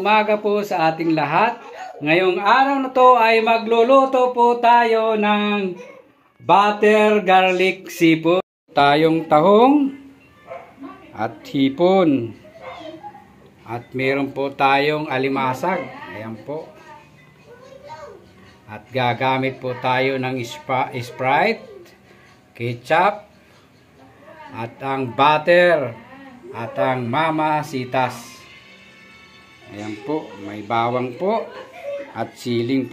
umaga po sa ating lahat. Ngayong araw na to ay magluluto po tayo ng butter garlic seafood. Tayong tahong at hipon. At meron po tayong alimasag. Ayan po. At gagamit po tayo ng Sprite, ketchup, at ang butter, at ang Mamacitas. Ayan po, may bawang po, at siling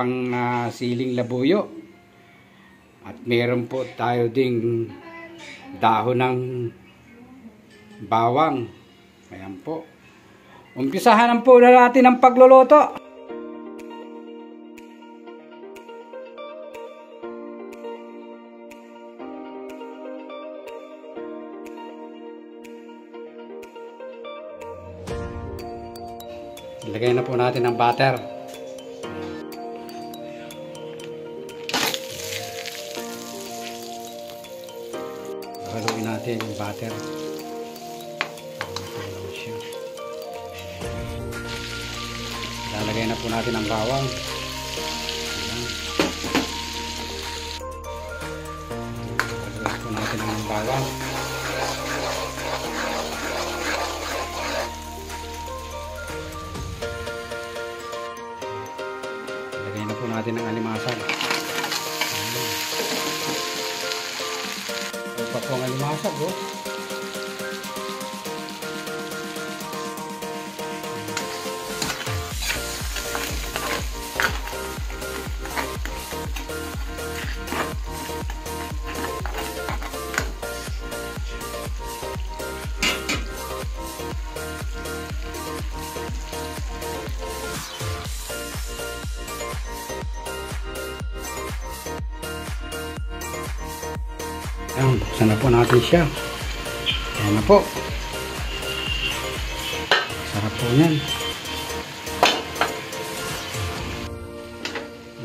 siling labuyo. At meron po tayo ding dahon ng bawang. Ayan po. Umpisahan po na natin ang pagluluto. Ilagay na po natin ang butter. Haluin natin yung butter. Lalagay na po natin ang bawang. Lalagay po natin ang bawang. Lagay na po natin ang alimasag. Ito pa po ang alimasag, oh. Ayan, buksan na po natin siya. Ayan na po. Sarap po yan.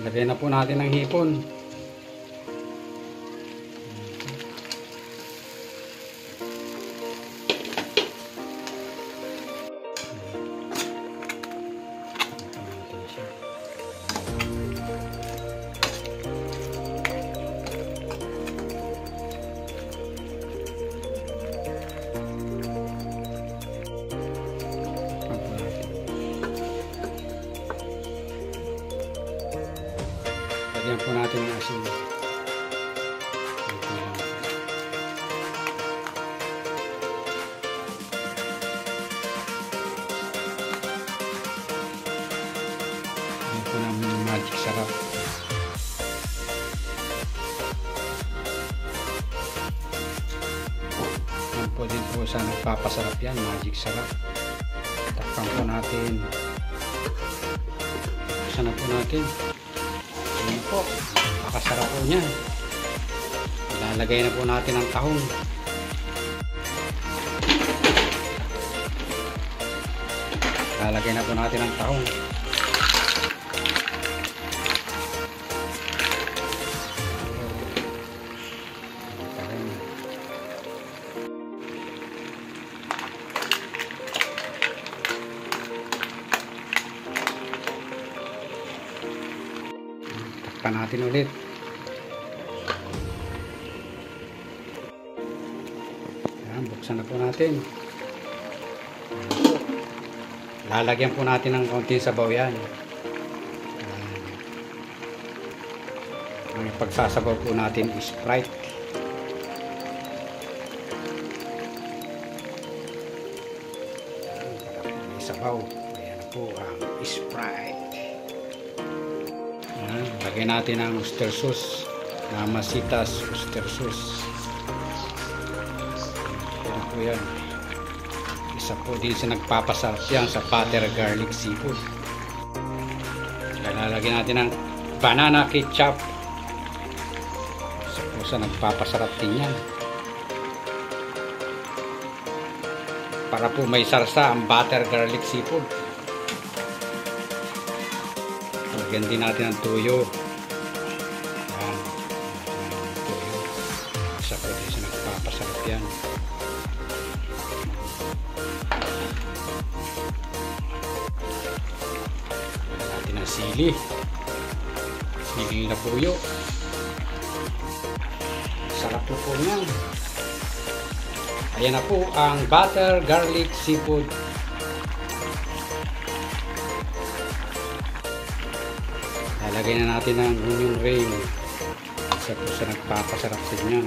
Lagay na po natin ang hipon. Lagyan po natin ang asin. Lagyan po namin yung magic sarap. Yan po din po sa nagpapasarap yan, magic sarap. Takpan po natin. Buksan na po natin. Ayan po, nakasarap po niya. Lalagay na po natin ang tahong. Lalagay na po natin ang tahong. Takpan natin ulit. Ayan, buksan na po natin. Lalagyan po natin ng konting sabaw yan. Ang pagsasabaw po natin is Sprite. May sabaw. Ayan po ang Sprite. Lagay natin ang oyster sauce, Mamacitas oyster sauce. Ito po yan. Isa po din sa nagpapasarap yan sa butter garlic seafood. Lalagyan natin ang banana ketchup. Isa po sa nagpapasarap din yan. Para po may sarsa ang butter garlic seafood. Lagyan din natin ang tuyo. Ayan. Tuyo. Isa po din sa nagpapasarap yan. ng sili. Sili na puyo. Sarap po niyan. Ayan na po ang butter garlic seafood. Lalagay na natin ang onion ring. Isa po sa nagpapasarap sa inyo.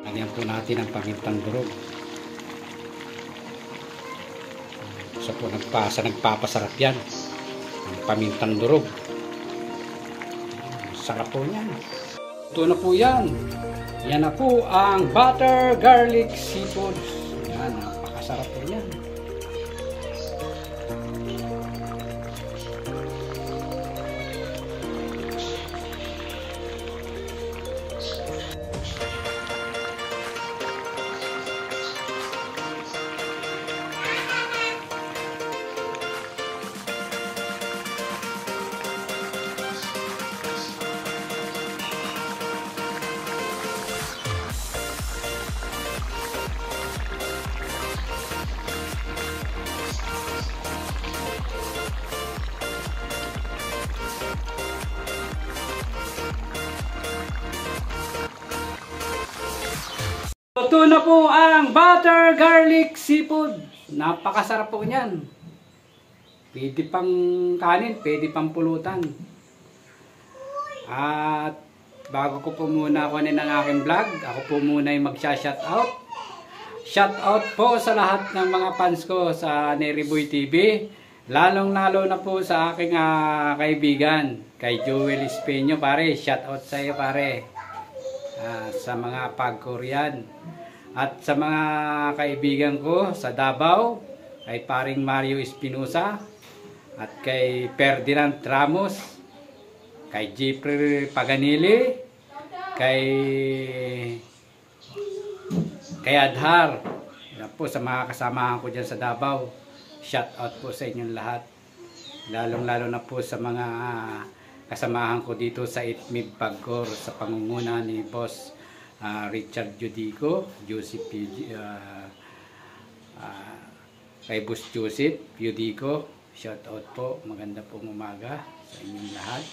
Lagyan po natin ang pamintang durog. Isa po nagpapasarap yan. Ang pamintang durog. Sarap po yan. Ito na po yan. Yan na po ang butter garlic seafood. Yan, napakasarap po yan. Ito na po ang butter garlic seafood. Napakasarap po niyan. Pwede pang kanin, pwede pang pulutan. At bago ko po muna kunin ang aking vlog, ako po muna yung magsha-shoutout. Shoutout po sa lahat ng mga fans ko sa Neriboy TV. Lalong-lalo na po sa aking kaibigan, kay Joel Espeño, pare. Shoutout sa iyo, pare. Sa mga pag-Korean. At sa mga kaibigan ko sa Davao, kay paring Mario Espinosa, at kay Ferdinand Ramos, kay Jeffrey Paganili, kay Adhar. Yan po sa mga kasamahan ko dyan sa Davao. Shout out po sa inyong lahat. Lalong-lalo na po sa mga kasamahan ko dito sa Itmid Pagcor sa pangunguna ni Boss Richard Judico, Joseph kay Boss Joseph Judico. Shout out po, maganda pong umaga sa inyong lahat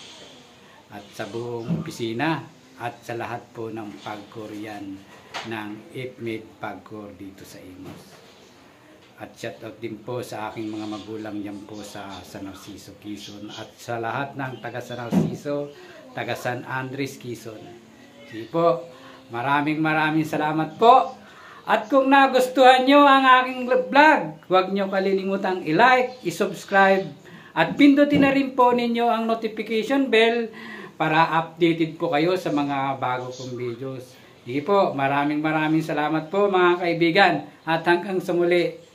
at sa buong opisina at sa lahat po ng Pagcorian ng Itmid Pagcor dito sa Imus. At shout out din po sa aking mga magulang yan po sa San Narciso, Quezon, at sa lahat ng taga San Narciso, taga San Andres, Quezon. Sige po, maraming salamat po. At kung nagustuhan nyo ang aking vlog, huwag nyo kalilimutang i-like, i-subscribe, at pindutin na rin po ninyo ang notification bell para updated po kayo sa mga bago kong videos. Sige po, maraming salamat po mga kaibigan, at hanggang sa muli.